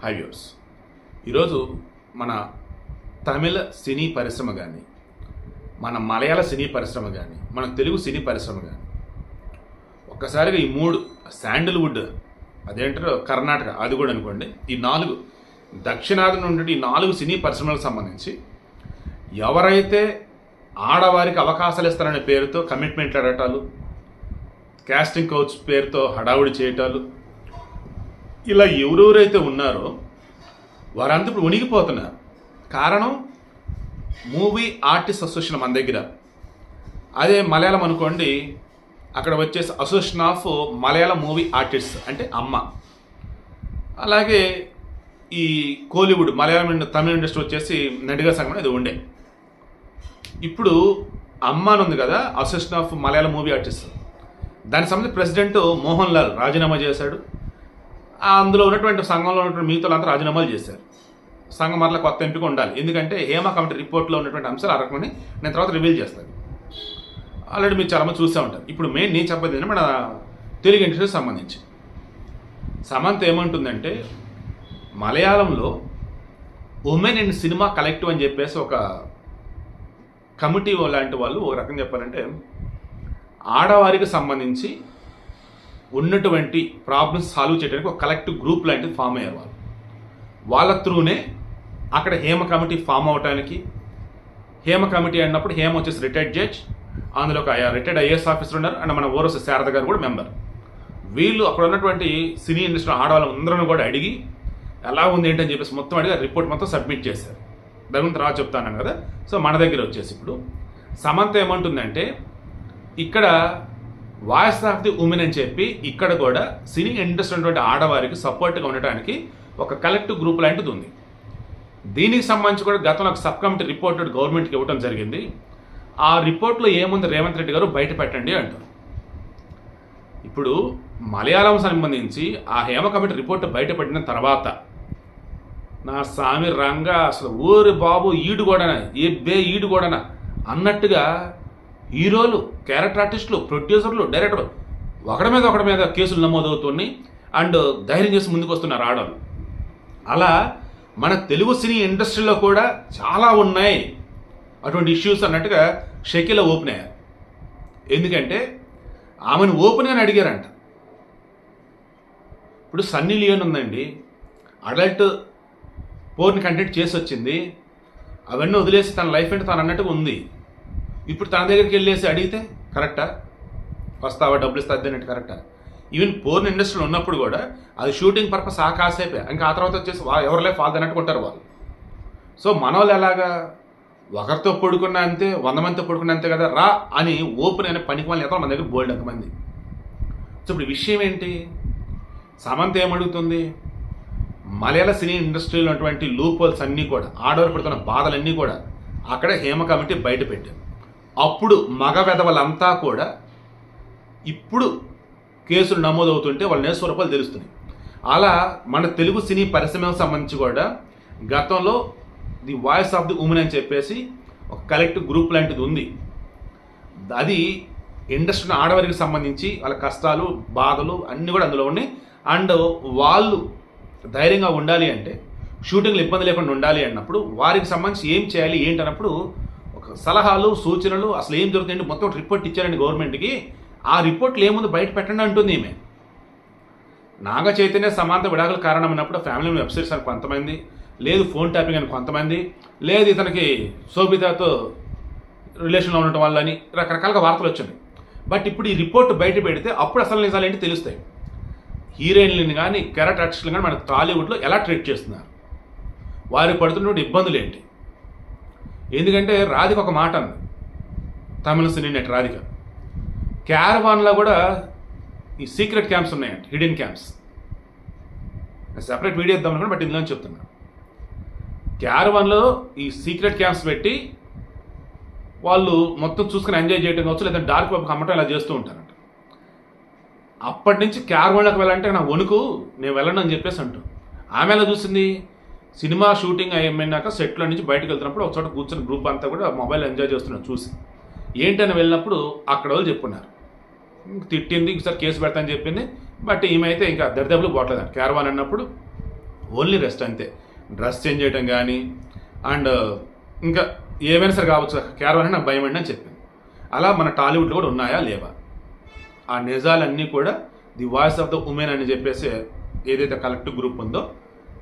High viewers, ఈరోజు మన తమిళ సినీ పరిశ్రమ కానీ, మన మలయాళ సినీ పరిశ్రమ కానీ, మన తెలుగు సినీ పరిశ్రమ కానీ ఒక్కసారిగా ఈ మూడు శాండిల్వుడ్ అదేంటారో కర్ణాటక అది కూడా అనుకోండి, ఈ నాలుగు దక్షిణాది నుండి ఈ నాలుగు సినీ పరిశ్రమలకు సంబంధించి ఎవరైతే ఆడవారికి అవకాశాలు ఇస్తారనే పేరుతో కమిట్మెంట్లు అడగటాలు, కాస్టింగ్ కౌచ్ పేరుతో హడావుడి చేయటాలు, ఇలా ఎవరెవరైతే ఉన్నారో వారంతా ఇప్పుడు ఉనిగిపోతున్నారు. కారణం మూవీ ఆర్టిస్ట్ అసోసియేషన్ మన దగ్గర, అదే మలయాళం అనుకోండి అక్కడ వచ్చేసి association of Malayalam movie artist అంటే అమ్మ. అలాగే ఈ కోలీవుడ్ మలయాళం తమిళ ఇండస్ట్రీ వచ్చేసి నడిగా సంఘం ఇది ఉండే. ఇప్పుడు అమ్మ అని ఉంది కదా, association of Malayalam movie artist, దానికి సంబంధించి ప్రెసిడెంట్ మోహన్ లాల్ రాజీనామా చేశాడు. అందులో ఉన్నటువంటి సంఘంలో ఉన్నటువంటి మిగతా అంతా రాజీనామాలు చేశారు. సంఘం మరలా కొత్త ఎంపిక ఉండాలి, ఎందుకంటే హేమ కమిటీ రిపోర్ట్లో ఉన్నటువంటి అంశాలు ఆ రకమని నేను తర్వాత రివీల్ చేస్తాను. ఆల్రెడీ మీరు చాలామంది చూసే ఉంటారు. ఇప్పుడు నేను చెప్పేది మన తెలుగు ఇండస్ట్రీకి సంబంధించి సమంత ఏమంటుందంటే, మలయాళంలో ఉమెన్ ఇన్ సినిమా కలెక్టివ్ అని చెప్పేసి ఒక కమిటీ లాంటి వాళ్ళు, ఒక రకం చెప్పాలంటే ఆడవారికి సంబంధించి ఉన్నటువంటి ప్రాబ్లమ్స్ సాల్వ్ చేయడానికి ఒక కలెక్టివ్ గ్రూప్ లాంటిది ఫామ్ అయ్యారు. వాళ్ళ త్రూనే అక్కడ హేమ కమిటీ ఫామ్ అవడానికి, హేమ కమిటీ అన్నప్పుడు హేమ వచ్చేసి రిటైర్డ్ జడ్జ్, అందులో ఒక రిటైర్డ్ ఐఏఎస్ ఆఫీసర్ ఉన్నారు, అండ్ మన ఓరస్ శారద గారు కూడా మెంబర్. వీళ్ళు అక్కడ ఉన్నటువంటి సినీ ఇండస్ట్రీ ఆడవాళ్ళందరూ కూడా అడిగి ఎలా ఉంది ఏంటని చెప్పేసి మొత్తం అడిగి రిపోర్ట్ మొత్తం సబ్మిట్ చేశారు. దాని గురించి తర్వాత చెప్తాను కదా. సో మన దగ్గర వచ్చేసి ఇప్పుడు సమంత ఏమంటుందంటే, ఇక్కడ వాయిస్ ఆఫ్ ది ఉమెన్ అని చెప్పి ఇక్కడ కూడా సినీ ఇండస్ట్రీ ఉన్నటువంటి ఆడవారికి సపోర్ట్గా ఉండటానికి ఒక కలెక్టివ్ గ్రూప్ లాంటిది ఉంది. దీనికి సంబంధించి కూడా గతంలో ఒక సబ్ కమిటీ రిపోర్ట్ గవర్నమెంట్కి ఇవ్వడం జరిగింది. ఆ రిపోర్ట్లో ఏముంది రేవంత్ రెడ్డి గారు బయట పెట్టండి అంటారు. ఇప్పుడు మలయాళం సంబంధించి ఆ హేమ కమిటీ రిపోర్ట్ బయటపెట్టిన తర్వాత నా స్వామి రంగా అసలు ఊరి బాబు ఈడు కూడానా, ఏ బే ఈడు కూడానా అన్నట్టుగా హీరోలు, క్యారెక్టర్ ఆర్టిస్టులు, ప్రొడ్యూసర్లు, డైరెక్టర్లు ఒకడి మీద కేసులు నమోదవుతున్నాయి అండ్ ధైర్యం చేసి ముందుకు వస్తున్నారు ఆడవాళ్ళు. అలా మన తెలుగు సినీ ఇండస్ట్రీలో కూడా చాలా ఉన్నాయి అటువంటి ఇష్యూస్ అన్నట్టుగా షకీలా ఓపెన్ అయ్యారు. ఎందుకంటే ఆమెను ఓపెన్ అని అడిగారంట. ఇప్పుడు సన్నీ లియోన్ ఉందండి, అడల్ట్ పోర్ని కంటెంట్ చేసి వచ్చింది, అవన్నీ వదిలేసి తన లైఫ్ అంటే తను అన్నట్టుగా ఉంది. ఇప్పుడు తన దగ్గరికి వెళ్ళేసి అడిగితే కరెక్టా? వస్తావా, డబ్బులు ఇస్తా అన్నట్టు కరెక్టా? ఈవెన్ పోర్న్ ఇండస్ట్రీలో ఉన్నప్పుడు కూడా అది షూటింగ్ పర్పస్ ఆ కాసేపే, ఇంకా ఆ తర్వాత వచ్చేసి ఎవరి లైఫ్ వాళ్ళది అన్నట్టుకుంటారు వాళ్ళు. సో మన వాళ్ళు ఎలాగా ఒకరితో పడుకున్నా అంతే, 100 మందితో పడుకున్నా అంతే కదా రా అని ఓపెన్ అయిన పనికి వాళ్ళని ఎత్తాలి మన దగ్గర బోల్డ్ ఎంతమంది. సో ఇప్పుడు విషయం ఏంటి, సమంత ఏమడుగుతుంది, మలయాళ సినీ ఇండస్ట్రీలో ఉన్నటువంటి లూప్ హోల్స్ అన్నీ కూడా, ఆడవారు పడుతున్న బాధలన్నీ కూడా అక్కడ హేమ కమిటీ బయట పెట్టారు. అప్పుడు మగ వెధవలంతా కూడా ఇప్పుడు కేసులు నమోదవుతుంటే వాళ్ళ నేర్స్వరూపాలు తెలుస్తున్నాయి. అలా మన తెలుగు సినీ పరిశ్రమకు సంబంధించి కూడా గతంలో the voice of the women అని చెప్పేసి ఒక కలెక్టివ్ గ్రూప్ లాంటిది ఉంది. అది ఇండస్ట్రీ ఆడవారికి సంబంధించి వాళ్ళ కష్టాలు, బాధలు అన్నీ కూడా అందులో ఉన్నాయి. అండ్ వాళ్ళు ధైర్యంగా ఉండాలి అంటే, షూటింగ్లు ఇబ్బంది లేకుండా ఉండాలి అన్నప్పుడు వారికి సంబంధించి ఏం చేయాలి ఏంటి అన్నప్పుడు ఒక సలహాలు, సూచనలు, అసలు ఏం జరుగుతుందంటే మొత్తం రిపోర్ట్ ఇచ్చారండి గవర్నమెంట్కి. ఆ రిపోర్ట్లు ఏముంది బయట పెట్టండి అంటుంది ఈమె. నాగ చైతన్య సమాంత విడాకుల కారణం అన్నప్పుడు ఫ్యామిలీ వెబ్సైట్స్ అని కొంతమంది, లేదు ఫోన్ ట్యాపింగ్ అని కొంతమంది, లేదు ఇతనికి శోభితతో రిలేషన్లో ఉండటం వల్ల అని రకరకాలుగా వార్తలు వచ్చింది. బట్ ఇప్పుడు ఈ రిపోర్ట్ బయట పెడితే అప్పుడు అసలు నిజాలు ఏంటి తెలుస్తాయి. హీరోయిన్లని కానీ, క్యారెక్టర్ ఆర్టిస్టులు కానీ మన టాలీవుడ్లో ఎలా ట్రీట్ చేస్తున్నారు, వారికి పడుతున్నటువంటి ఇబ్బందులు ఏంటి. ఎందుకంటే రాధిక ఒక మాట అంది, తమిళ సినీ నటి రాధిక, క్యారవాన్లో కూడా ఈ సీక్రెట్ క్యాంప్స్ ఉన్నాయంట, హిడెన్ క్యాంప్స్. సెపరేట్ వీడియో ఇద్దాం అనుకోండి, బట్ ఇందులో చెప్తున్నా. క్యారవాన్లో ఈ సీక్రెట్ క్యాంప్స్ పెట్టి వాళ్ళు మొత్తం చూసుకుని ఎంజాయ్ చేయడం కావచ్చు, లేదా డార్క్ వెబ్ అమ్మటం ఇలా చేస్తూ ఉంటారంట. అప్పటి నుంచి క్యారవాన్లోకి వెళ్ళాలంటే నా వణుకు, నేను వెళ్ళను అని చెప్పేసి అంటూ ఆమె ఎలా చూసింది, సినిమా షూటింగ్ అయిపోయినాక సెట్లో నుంచి బయటకు వెళ్తున్నప్పుడు ఒక చోట కూర్చొని గ్రూప్ అంతా కూడా మొబైల్ ఎంజాయ్ చేస్తున్నారు చూసి. ఏంటని వెళ్ళినప్పుడు అక్కడ వాళ్ళు చెప్పున్నారు, తిట్టింది, ఇంకోసారి కేసు పెడతానని చెప్పింది. బట్ ఈమె అయితే ఇంకా దరిదాపులు పోవట్లేదు. క్యారవాన్ అన్నప్పుడు ఓన్లీ రెస్ట్ అంతే. డ్రెస్ చేంజ్ చేయడం కానీ అండ్ ఇంకా ఏమైనా సరే కావచ్చు, క్యారవాన్ నాకు భయం అండి అని చెప్పింది. అలా మన టాలీవుడ్లో కూడా ఉన్నాయా లేవా? ఆ నిజాలన్నీ కూడా the voice of the women అని చెప్పేసి ఏదైతే కలెక్టివ్ గ్రూప్ ఉందో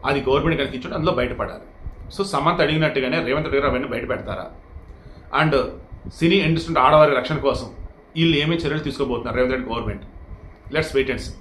అది గవర్నమెంట్ కనిపించడం అందులో బయటపడాలి. సో సమంత అడిగినట్టుగానే రేవంత్ రెడ్డి గారు అవన్నీ బయట పెడతారా? అండ్ సినీ ఇండస్ట్రీ ఆడవారి రక్షణ కోసం వీళ్ళు ఏమేమి చర్యలు తీసుకోబోతున్నారు Revanth Reddy government? Let's wait and see.